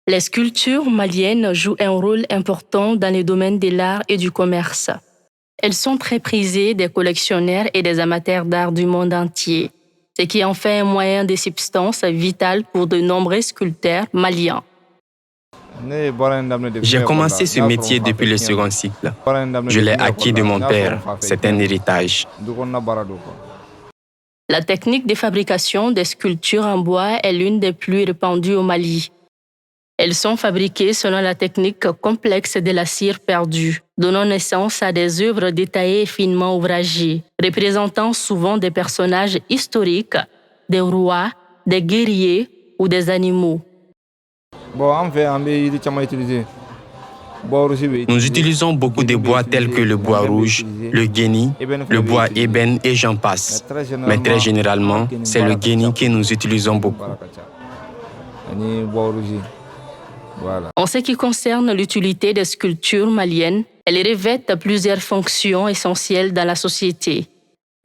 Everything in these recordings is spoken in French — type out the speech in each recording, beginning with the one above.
Les sculptures maliennes jouent un rôle important dans les domaines de l'art et du commerce. Elles sont très prisées des collectionneurs et des amateurs d'art du monde entier, ce qui en fait un moyen de subsistance vital pour de nombreux sculpteurs maliens. J'ai commencé ce métier depuis le second cycle. Je l'ai acquis de mon père. C'est un héritage. La technique de fabrication des sculptures en bois est l'une des plus répandues au Mali. Elles sont fabriquées selon la technique complexe de la cire perdue, donnant naissance à des œuvres détaillées et finement ouvragées, représentant souvent des personnages historiques, des rois, des guerriers ou des animaux. Nous utilisons beaucoup de bois tels que le bois rouge, le guéni, le bois ébène et j'en passe. Mais très généralement, c'est le guéni que nous utilisons beaucoup. En ce qui concerne l'utilité des sculptures maliennes, elles revêtent plusieurs fonctions essentielles dans la société.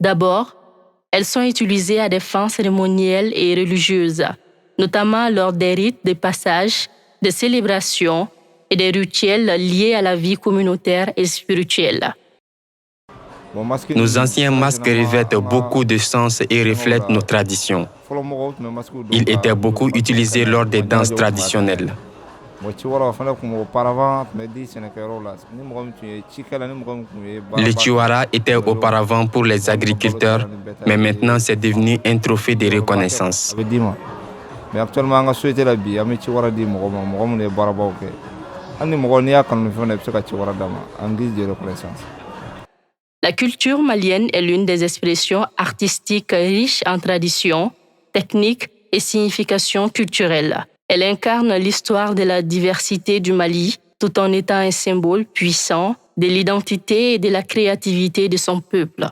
D'abord, elles sont utilisées à des fins cérémonielles et religieuses, notamment lors des rites de passage, des célébrations et des rituels liés à la vie communautaire et spirituelle. Nos anciens masques revêtent beaucoup de sens et reflètent nos traditions. Ils étaient beaucoup utilisés lors des danses traditionnelles. Le tiwara était auparavant pour les agriculteurs, mais maintenant c'est devenu un trophée de reconnaissance. La culture malienne est l'une des expressions artistiques riches en traditions, techniques et significations culturelles. Elle incarne l'histoire de la diversité du Mali, tout en étant un symbole puissant de l'identité et de la créativité de son peuple.